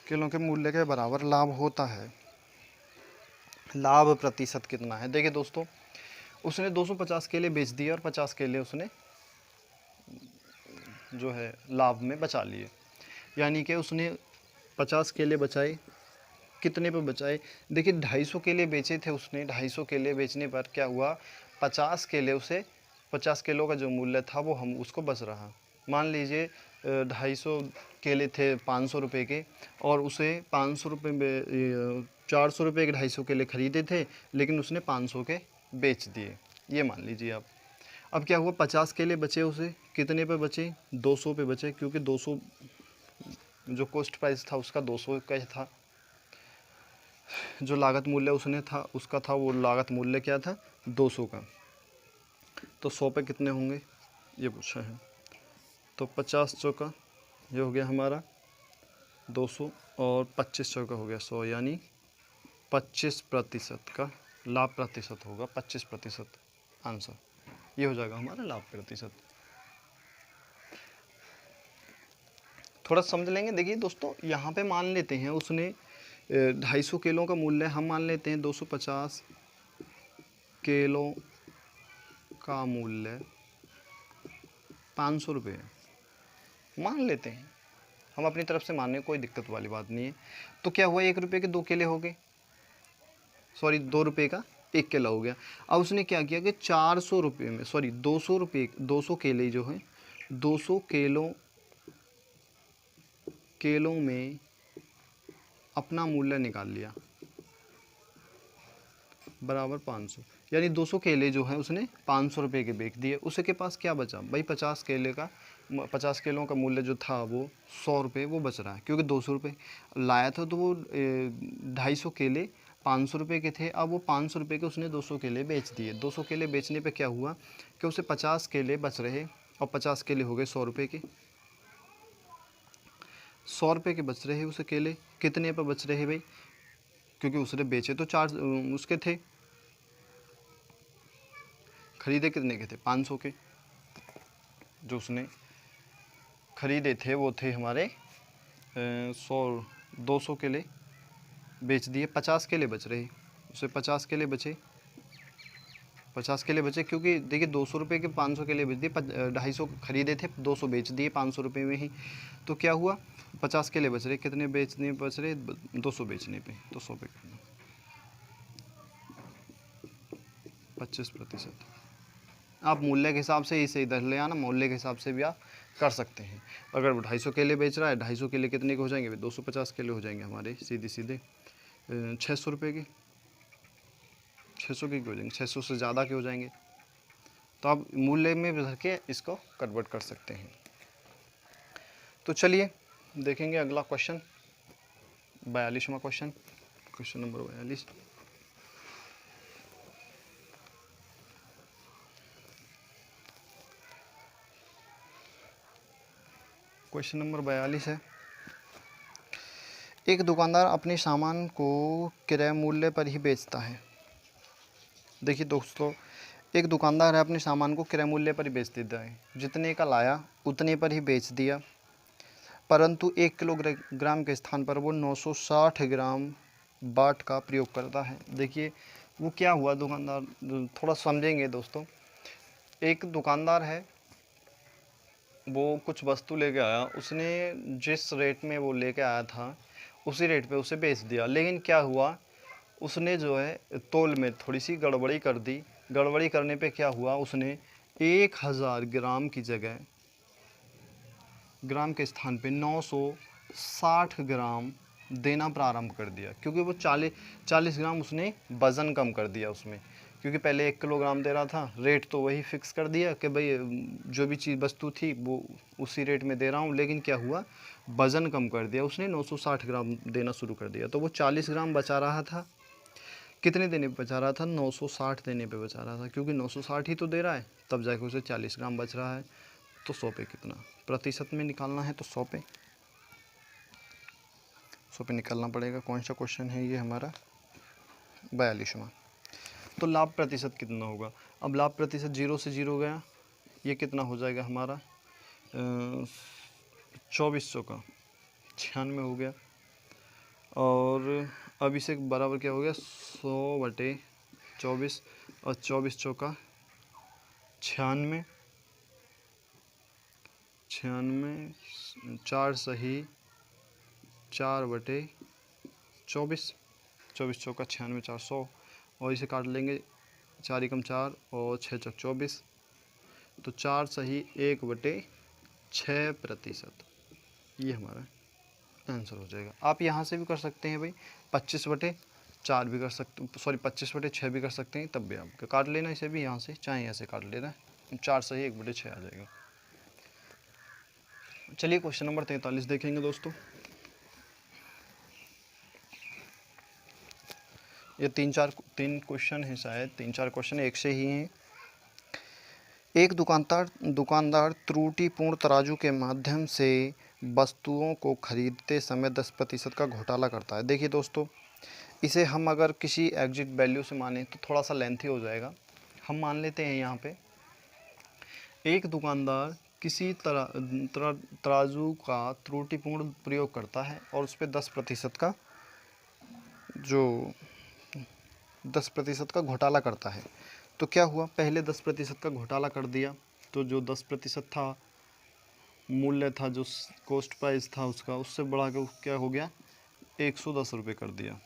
किलो के मूल्य के बराबर लाभ होता है। लाभ प्रतिशत कितना है? देखिए दोस्तों, उसने 250 केले बेच दिए और 50 केले उसने जो है लाभ में बचा लिए, यानी कि उसने 50 केले बचाए। कितने पे बचाए? देखिए 250 केले बेचे थे उसने, 250 केले बेचने पर क्या हुआ, 50 केले उसे, 50 किलो का जो मूल्य था वो हम उसको बच रहा। मान लीजिए 250 केले थे 500 रुपये के, और उसे 500 रुपये में 400 रुपये के 250 केले खरीदे थे, लेकिन उसने 500 के बेच दिए, ये मान लीजिए आप। अब क्या हुआ, 50 केले बचे उसे, कितने पे बचे? 200 पे बचे, क्योंकि 200 जो कॉस्ट प्राइस था उसका 200 का ही था। जो लागत मूल्य उसने था उसका था, वो लागत मूल्य क्या था? 200 का। तो 100 पे कितने होंगे ये पूछा है। तो 50 चौका ये हो गया हमारा 200, और 25 चौका हो गया 100, यानी 25% का लाभ प्रतिशत होगा। 25% आंसर ये हो जाएगा हमारा लाभ प्रतिशत। थोड़ा समझ लेंगे। देखिए दोस्तों, यहाँ पे मान लेते हैं उसने 250 किलो का मूल्य हम मान लेते हैं 250 किलो का मूल्य 500 रुपये मान लेते हैं, हम अपनी तरफ से मानने, कोई दिक्कत वाली बात नहीं है। तो क्या हुआ, 1 रुपये के 2 केले हो गए, सॉरी 2 रुपये का 1 केला हो गया। अब उसने क्या किया कि 400 रुपये में, सॉरी 200 रुपये, 200 केले जो हैं, 200 केलों में अपना मूल्य निकाल लिया बराबर 500, यानी 200 केले जो हैं उसने 500 रुपये के बेच दिए। उसके पास क्या बचा भाई? 50 केले का, 50 किलो का मूल्य जो था वो 100 रुपये वो बच रहा है, क्योंकि 200 रुपये लाया था, तो वो 250 केले 500 रुपये के थे। अब वो 500 रुपये के उसने 200 केले बेच दिए। 200 केले बेचने पे क्या हुआ कि उसे 50 केले बच रहे, और 50 केले हो गए 100 रुपये के। 100 रुपये के बच रहे उसे केले, कितने पे बच रहे भाई? क्योंकि उसने बेचे तो 4 उसके थे, खरीदे कितने के थे? 500 के। जो उसने खरीदे थे वो थे हमारे 200 केले बेच दिए, 50 केले बच रहे उसे, 50 केले बचे, 50 केले बचे, क्योंकि देखिए 200 रुपये के 500 केले बेच दिए, 250 खरीदे थे, 200 बेच दिए 500 रुपये में ही। तो क्या हुआ, 50 केले बच रहे, कितने बेचने बच रहे? 200 बेचने पे, तो 100 पे 25%। आप मूल्य के हिसाब से इसे इधर ले आना, मूल्य के हिसाब से भी आप कर सकते हैं। अगर 250 केले बेच रहा है, 250 केले कितने के हो जाएंगे? 250 केले हो जाएंगे हमारे सीधे सीधे 600 रुपये के, 600 के हो जाएंगे, 600 से ज़्यादा के हो जाएंगे। तो आप मूल्य में भर के इसको कन्वर्ट कर सकते हैं। तो चलिए देखेंगे अगला क्वेश्चन, 42वां question, question number 42। Question number 42 है, एक दुकानदार अपने सामान को क्रय मूल्य पर ही बेचता है। देखिए दोस्तों, एक दुकानदार है, अपने सामान को क्रय मूल्य पर ही बेच देता है, जितने का लाया उतने पर ही बेच दिया, परंतु 1 किलोग्राम के स्थान पर वो 960 ग्राम बाट का प्रयोग करता है। देखिए वो क्या हुआ, दुकानदार, थोड़ा समझेंगे दोस्तों। एक दुकानदार है, वो कुछ वस्तु लेके आया, उसने जिस रेट में वो लेके आया था उसी रेट पे उसे बेच दिया, लेकिन क्या हुआ, उसने जो है तोल में थोड़ी सी गड़बड़ी कर दी। गड़बड़ी करने पे क्या हुआ, उसने 1000 ग्राम की जगह, ग्राम के स्थान पे 960 ग्राम देना प्रारंभ कर दिया, क्योंकि वो 40 ग्राम उसने वज़न कम कर दिया उसमें, क्योंकि पहले 1 किलोग्राम दे रहा था, रेट तो वही फिक्स कर दिया कि भाई जो भी चीज़ वस्तु थी वो उसी रेट में दे रहा हूँ, लेकिन क्या हुआ, वज़न कम कर दिया उसने, 960 ग्राम देना शुरू कर दिया। तो वो 40 ग्राम बचा रहा था, कितने देने पे बचा रहा था? 960 देने पे बचा रहा था, क्योंकि 960 ही तो दे रहा है, तब जाके उसे 40 ग्राम बच रहा है। तो 100 पे कितना प्रतिशत में निकालना है, तो 100 पे निकालना पड़ेगा। कौन सा क्वेश्चन है ये हमारा? 42वां। तो लाभ प्रतिशत कितना होगा। अब लाभ प्रतिशत 0 से 0 गया, ये कितना हो जाएगा हमारा 2400 का 96 हो गया। और अब इसे बराबर क्या हो गया 100/24 और 24 चौका 96, 4 सही 4/24, 24 चौका 96, 400 और इसे काट लेंगे 4 एकम 4 और 6 चौक 24, तो 4 सही 1/6%, ये हमारा आंसर हो जाएगा। आप यहाँ से भी कर सकते हैं भाई 25/4 भी कर सकते, सॉरी 25/6 भी कर सकते हैं, तब भी आप काट लेना इसे भी यहाँ से, चाहे ऐसे काट लेना, 4 सही 1/6 आ जाएगा। चलिए क्वेश्चन नंबर 43 देखेंगे दोस्तों। ये तीन क्वेश्चन हैं, शायद 3-4 क्वेश्चन एक से ही हैं। एक दुकानदार त्रुटिपूर्ण तराजू के माध्यम से वस्तुओं को खरीदते समय 10% का घोटाला करता है। देखिए दोस्तों, इसे हम अगर किसी एग्जिट वैल्यू से माने तो थोड़ा सा लेंथी हो जाएगा। हम मान लेते हैं यहाँ पे एक दुकानदार किसी तराजू का त्रुटिपूर्ण प्रयोग करता है और उस पर 10% का 10% का घोटाला करता है। तो क्या हुआ, पहले 10% का घोटाला कर दिया, तो जो 10% था मूल्य था, जो कॉस्ट प्राइस था उसका, उससे बढ़ा के क्या हो गया 110 रुपये कर दिया,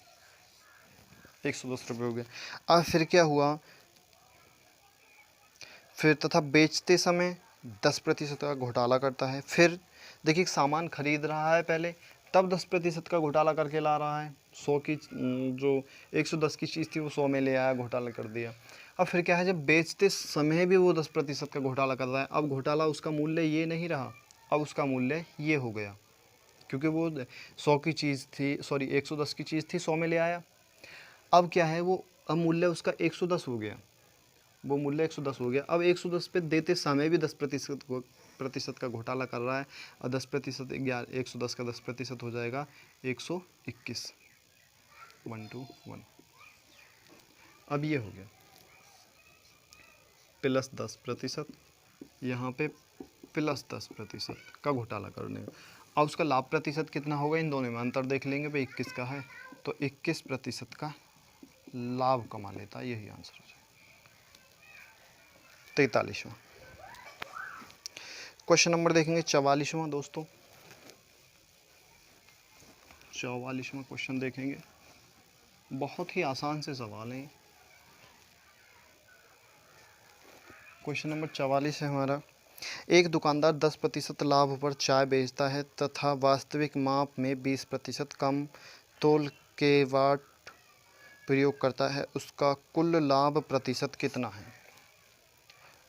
110 रुपये हो गया। अब फिर क्या हुआ, फिर तथा बेचते समय 10% का घोटाला करता है। फिर देखिए सामान खरीद रहा है पहले, तब 10% का घोटाला करके ला रहा है। 100 की जो 110 की चीज़ थी वो 100 में ले आया, घोटाला कर दिया। अब फिर क्या है, जब बेचते समय भी वो 10% का घोटाला कर रहा है, अब घोटाला उसका मूल्य ये नहीं रहा, अब उसका मूल्य ये हो गया, क्योंकि वो 100 की चीज़ थी, सॉरी 110 की चीज़ थी, 100 में ले आया। अब क्या है, वो अब मूल्य उसका 110 हो गया, वो मूल्य 110 हो गया। अब 110 पे देते समय भी 10% का घोटाला कर रहा है, और 10% 110 का 10% हो जाएगा 121, 121। अब ये हो गया प्लस 10%, यहाँ पे प्लस 10% का घोटाला करने का। अब उसका लाभ प्रतिशत कितना होगा, इन दोनों में अंतर देख लेंगे भाई, 21 का है तो 21% का लाभ कमा लेता है, यही आंसर हो जाएगा। 43वां क्वेश्चन नंबर देखेंगे 44वां दोस्तों। 44वां क्वेश्चन देखेंगे, बहुत ही आसान से सवाल है। क्वेश्चन नंबर 44 है हमारा, एक दुकानदार 10% लाभ पर चाय बेचता है तथा वास्तविक माप में 20% कम तोल के वाट प्रयोग करता है, उसका कुल लाभ प्रतिशत कितना है।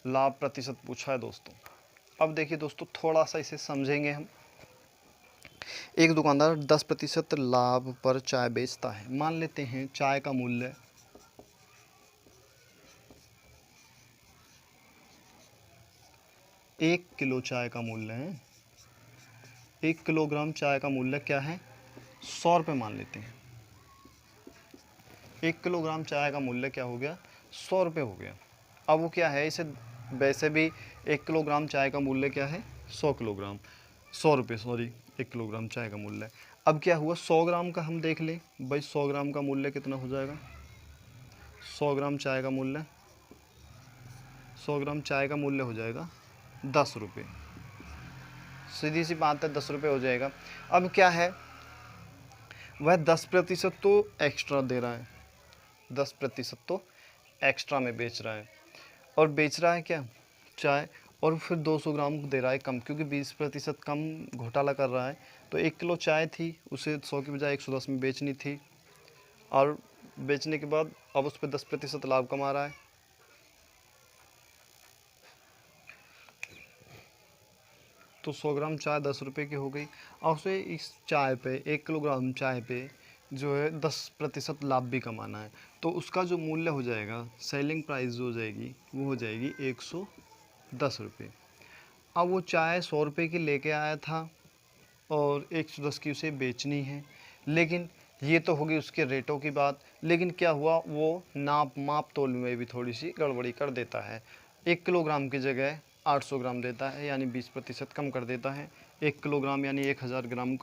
लाभ प्रतिशत पूछा है दोस्तों। अब देखिए दोस्तों, थोड़ा सा इसे समझेंगे हम। एक दुकानदार 10% लाभ पर चाय बेचता है। मान लेते हैं चाय का मूल्य 1 किलो चाय का मूल्य है, 1 किलोग्राम चाय का मूल्य क्या है 100 रुपये मान लेते हैं। 1 किलोग्राम चाय का मूल्य क्या हो गया 100 रुपये हो गया। अब वो क्या है, इसे वैसे भी 1 किलोग्राम चाय का मूल्य क्या है 100 किलोग्राम, 100 रुपये, सॉरी 1 किलोग्राम चाय का मूल्य। अब क्या हुआ 100 ग्राम का हम देख लें भाई, 100 ग्राम का मूल्य कितना हो जाएगा, 100 ग्राम चाय का मूल्य, 100 ग्राम चाय का मूल्य हो जाएगा 10 रुपये। सीधी सी बात है, 10 रुपये हो जाएगा। अब क्या है, वह 10% तो एक्स्ट्रा दे रहा है, 10% तो एक्स्ट्रा में बेच रहा है, और बेच रहा है क्या चाय, और फिर 200 ग्राम दे रहा है कम, क्योंकि 20% कम घोटाला कर रहा है। तो 1 किलो चाय थी, उसे 100 की बजाय 110 में बेचनी थी, और बेचने के बाद अब उस पर 10% लाभ कमा रहा है। तो 100 ग्राम चाय 10 रुपये की हो गई, और उसे इस चाय पे 1 किलोग्राम चाय पे जो है 10% लाभ भी कमाना है। तो उसका जो मूल्य हो जाएगा, सेलिंग प्राइस जो हो जाएगी, वो हो जाएगी 110 रुपये। अब वो चाय 100 रुपये की लेके आया था और 110 की उसे बेचनी है, लेकिन ये तो होगी उसके रेटों की बात। लेकिन क्या हुआ, वो माप तोल में भी थोड़ी सी गड़बड़ी कर देता है। 1 किलोग्राम की जगह 800 ग्राम देता है, यानी 20% कम कर देता है। 1 किलोग्राम यानी 1000 ग्राम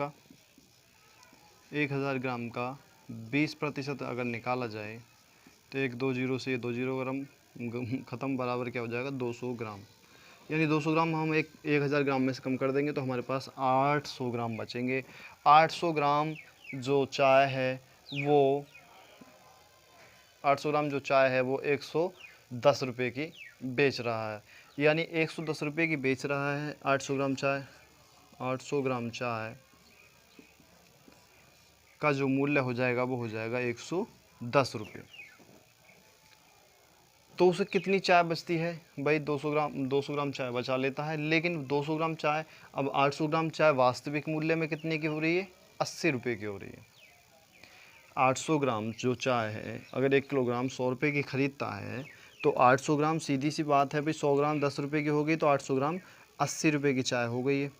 का 20% अगर निकाला जाए तो 1 2 जीरो से 2 जीरो ग्राम ख़त्म, बराबर क्या हो जाएगा 200 ग्राम। यानी 200 ग्राम हम 1000 ग्राम में से कम कर देंगे तो हमारे पास 800 ग्राम बचेंगे। 800 ग्राम जो चाय है वो 800 ग्राम जो चाय है वो 110 रुपये की बेच रहा है। यानी 110 रुपये की बेच रहा है 800 ग्राम चाय। 800 ग्राम चाय का जो मूल्य हो जाएगा वो हो जाएगा 110 रुपये। तो उसे कितनी चाय बचती है भाई, 200 ग्राम चाय बचा लेता है। लेकिन 200 ग्राम चाय, अब 800 ग्राम चाय वास्तविक मूल्य में कितने की हो रही है, 80 रुपये की हो रही है। 800 ग्राम जो चाय है, अगर 1 किलोग्राम 100 रुपये की ख़रीदता है तो 800 ग्राम, सीधी सी बात है भाई, 100 ग्राम 10 रुपये की हो गई तो 800 ग्राम 80 रुपये की चाय हो गई है।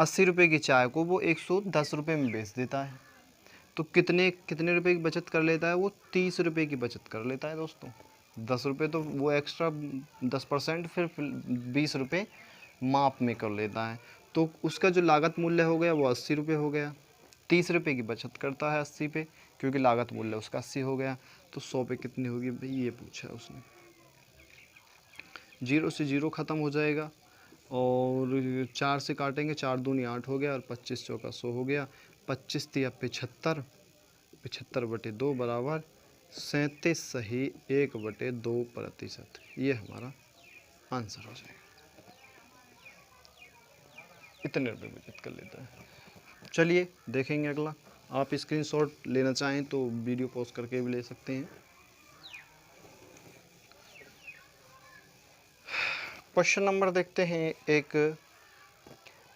80 रुपये की चाय को वो 110 रुपये में बेच देता है। तो कितने कितने रुपए की बचत कर लेता है वो, 30 रुपये की बचत कर लेता है दोस्तों। 10 रुपये तो वो एक्स्ट्रा 10%, फिर 20 रुपये माप में कर लेता है। तो उसका जो लागत मूल्य हो गया वो 80 रुपये हो गया। 30 रुपये की बचत करता है 80 पे, क्योंकि लागत मूल्य उसका 80 हो गया। तो 100 पे कितनी होगी भाई, ये पूछा है उसने। 0 से 0 ख़त्म हो जाएगा और 4 से काटेंगे, 4 दूनी 8 हो गया और 25 चौका 100 हो गया। 25 तिया 75, 75/2 बराबर 37 सही 1/2%। ये हमारा आंसर हो जाएगा। इतने रुपये बचत कर लेता है। चलिए देखेंगे अगला। आप स्क्रीनशॉट लेना चाहें तो वीडियो पॉज करके भी ले सकते हैं। क्वेश्चन नंबर देखते हैं, एक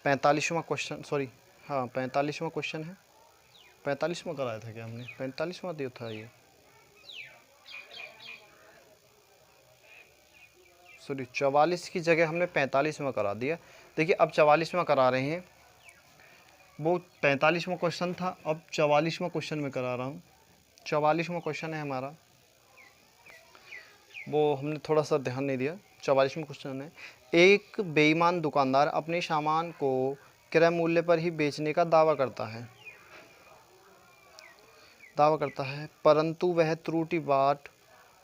45वां क्वेश्चन, सॉरी हाँ 45वां क्वेश्चन है। 45वां कराया था क्या हमने, 45वां दिया था ये, सॉरी 44 की जगह हमने 45वां करा दिया। देखिए अब 44वां करा रहे हैं, वो 45वां क्वेश्चन था, अब 44वां क्वेश्चन में करा रहा हूँ। 44वां क्वेश्चन है हमारा, वो हमने थोड़ा सा ध्यान नहीं दिया। 44वां क्वेश्चन है, एक बेईमान दुकानदार अपने सामान को क्रय मूल्य पर ही बेचने का दावा करता है, परंतु वह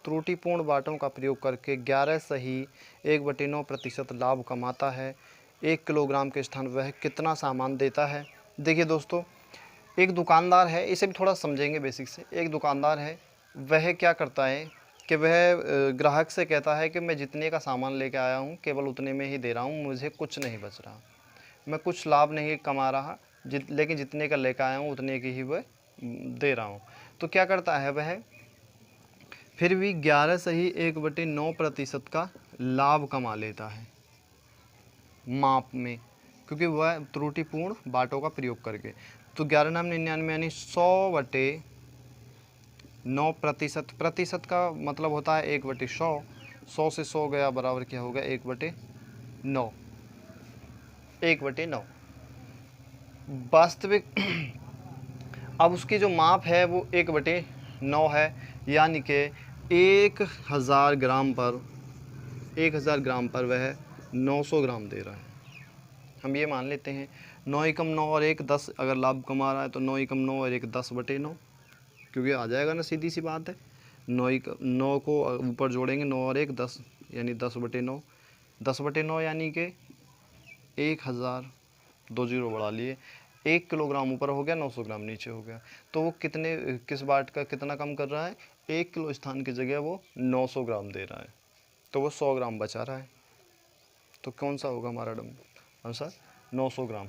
त्रुटिपूर्ण बाटों का प्रयोग करके 11 सही 1/9% लाभ कमाता है। 1 किलोग्राम के स्थान वह कितना सामान देता है। देखिए दोस्तों, एक दुकानदार है, इसे भी थोड़ा समझेंगे बेसिक से। एक दुकानदार है, वह क्या करता है कि वह ग्राहक से कहता है कि मैं जितने का सामान लेके आया हूँ केवल उतने में ही दे रहा हूँ, मुझे कुछ नहीं बच रहा, मैं कुछ लाभ नहीं कमा रहा, लेकिन जितने का लेकर आया हूँ उतने की ही वह दे रहा हूँ। तो क्या करता है वह, फिर भी 11 सही 1/9% का लाभ कमा लेता है माप में, क्योंकि वह त्रुटिपूर्ण बाटों का प्रयोग करके। तो 11 नाम 99 यानी 100/9%। प्रतिशत का मतलब होता है 1/100। 100 से 100 गया बराबर क्या होगा 1/9। 1/9 वास्तविक। अब उसकी जो माप है वो 1/9 है, यानी कि 1000 ग्राम पर वह 900 ग्राम दे रहा है। हम ये मान लेते हैं 9 एकम 9 और 1 10, अगर लाभ कमा रहा है तो 9 एकम 9 और 1 10/9, क्योंकि आ जाएगा ना, सीधी सी बात है। 9 को ऊपर जोड़ेंगे, 9 और 1 10 यानी 10/9। 10/9 यानी कि 1000, 2 जीरो बढ़ा लिए, 1 किलोग्राम ऊपर हो गया, 900 ग्राम नीचे हो गया। तो वो किस बाट का कितना कम कर रहा है, 1 किलो स्थान की जगह वो 900 ग्राम दे रहा है, तो वो 100 ग्राम बचा रहा है। तो कौन सा होगा हमारा आंसर, 900 ग्राम।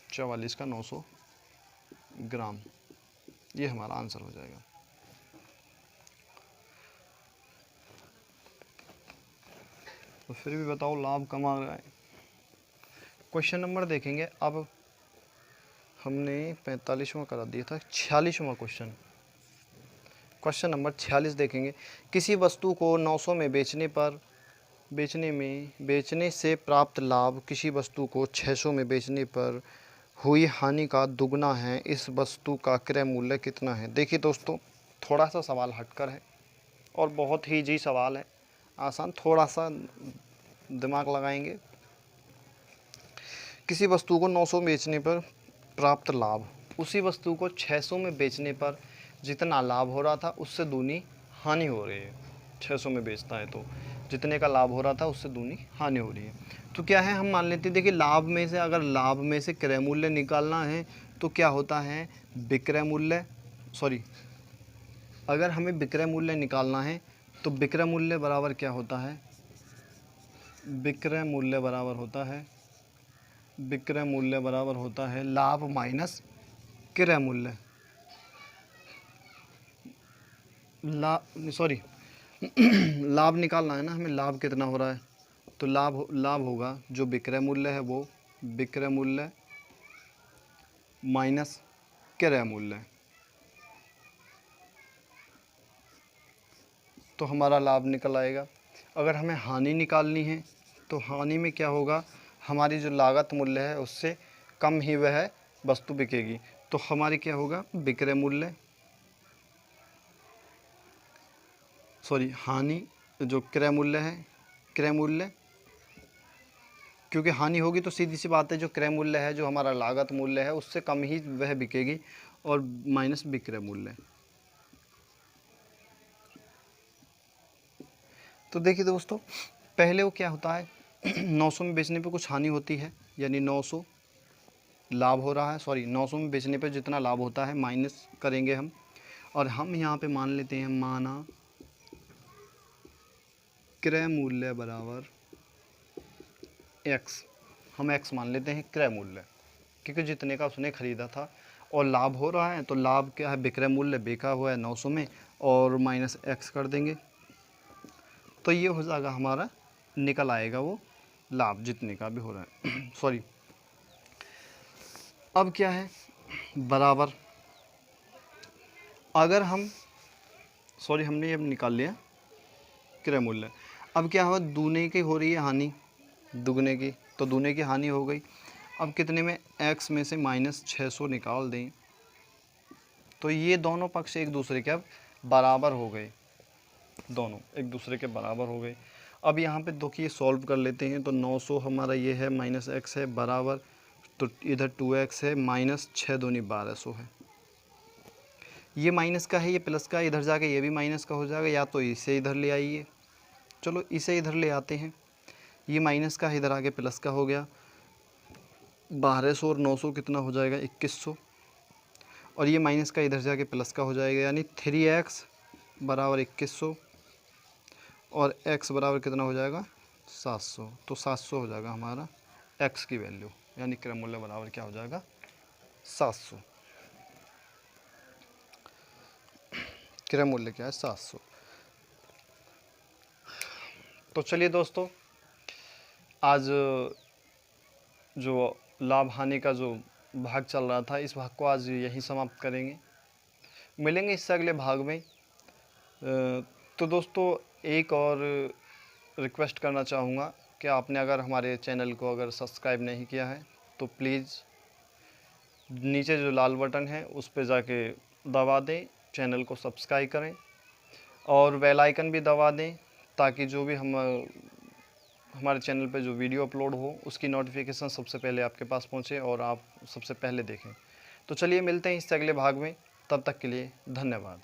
44 का 900 ग्राम, ये हमारा आंसर हो जाएगा। तो फिर भी बताओ लाभ कमा रहा है। क्वेश्चन नंबर देखेंगे अब, हमने 45वां करा दिया था। 46वां क्वेश्चन, क्वेश्चन नंबर 46 देखेंगे। किसी वस्तु को 900 में बेचने से प्राप्त लाभ किसी वस्तु को 600 में बेचने पर हुई हानि का दुगना है, इस वस्तु का क्रय मूल्य कितना है। देखिए दोस्तों, थोड़ा सा सवाल हटकर है और बहुत ही इजी सवाल है, आसान, थोड़ा सा दिमाग लगाएंगे। किसी वस्तु को 900 बेचने पर प्राप्त लाभ, उसी वस्तु को 600 में बेचने पर जितना लाभ हो रहा था उससे दूनी हानि हो रही है। 600 में बेचता है तो जितने का लाभ हो रहा था उससे दूनी हानि हो रही है। तो क्या है, हम मान लेते हैं, देखिए लाभ में से, अगर लाभ में से क्रय मूल्य निकालना है तो क्या होता है, विक्रय मूल्य, सॉरी, अगर हमें विक्रय मूल्य निकालना है तो विक्रय मूल्य बराबर क्या होता है, विक्रय मूल्य बराबर होता है, विक्रय मूल्य बराबर होता है लाभ माइनस क्रय मूल्य। लाभ निकालना है ना हमें, लाभ कितना हो रहा है, तो लाभ होगा जो विक्रय मूल्य है वो विक्रय मूल्य माइनस क्रय मूल्य, तो हमारा लाभ निकल आएगा। अगर हमें हानि निकालनी है तो हानि में क्या होगा, हमारी जो लागत मूल्य है उससे कम ही वह वस्तु बिकेगी, तो हमारी क्या होगा, विक्रय मूल्य, सॉरी, हानि, जो क्रय मूल्य है, क्रय मूल्य, क्योंकि हानि होगी तो सीधी सी बात है जो क्रय मूल्य है, जो हमारा लागत मूल्य है उससे कम ही वह बिकेगी, और माइनस विक्रय मूल्य। तो देखिए दोस्तों, पहले वो क्या होता है 900 में बेचने पे कुछ हानि होती है, यानी 900 लाभ हो रहा है, सॉरी 900 में बेचने पे जितना लाभ होता है माइनस करेंगे हम, और हम यहाँ पे मान लेते हैं, माना क्रय मूल्य बराबर x, हम x मान लेते हैं क्रय मूल्य, क्योंकि जितने का उसने ख़रीदा था, और लाभ हो रहा है तो लाभ क्या है, विक्रय मूल्य बेचा हुआ है 900 में, और माइनस x कर देंगे, तो ये हो जाएगा हमारा, निकल आएगा वो लाभ जितने का भी हो रहा है सॉरी। अब क्या है, बराबर, अगर हम, सॉरी हमने ये निकाल लिया क्रय मूल्य, अब क्या हुआ, दूने की हो रही है हानि, दुगने की, तो दूने की हानि हो गई। अब कितने में, x में से माइनस 600 निकाल दें तो ये दोनों पक्ष एक दूसरे के अब बराबर हो गए, दोनों एक दूसरे के बराबर हो गए। अब यहाँ पे देखिए सॉल्व कर लेते हैं, तो 900 हमारा ये है, माइनस x है बराबर, तो इधर 2x है, माइनस 6 दूनी 1200 है, ये माइनस का है, ये प्लस का, इधर जाके ये भी माइनस का हो जाएगा, या तो इसे इधर ले आइए, चलो इसे इधर ले आते हैं, ये माइनस का है, इधर आके प्लस का हो गया, 1200 और 900 कितना हो जाएगा, 2100, और ये माइनस का इधर जाके प्लस का हो जाएगा, यानी 3x बराबर 2100, और x बराबर कितना हो जाएगा, 700, तो 700 हो जाएगा हमारा x की वैल्यू, यानी क्रय मूल्य बराबर क्या हो जाएगा, 700, क्रय मूल्य क्या है, 700। तो चलिए दोस्तों, आज जो लाभ हानि का जो भाग चल रहा था, इस भाग को आज यहीं समाप्त करेंगे, मिलेंगे इससे अगले भाग में। तो दोस्तों, एक और रिक्वेस्ट करना चाहूँगा कि आपने अगर हमारे चैनल को अगर सब्सक्राइब नहीं किया है तो प्लीज़ नीचे जो लाल बटन है उस पर जाके दबा दें, चैनल को सब्सक्राइब करें, और बेल आइकन भी दबा दें, ताकि जो भी हमारे चैनल पे जो वीडियो अपलोड हो उसकी नोटिफिकेशन सबसे पहले आपके पास पहुंचे और आप सबसे पहले देखें। तो चलिए मिलते हैं इससे अगले भाग में, तब तक के लिए धन्यवाद।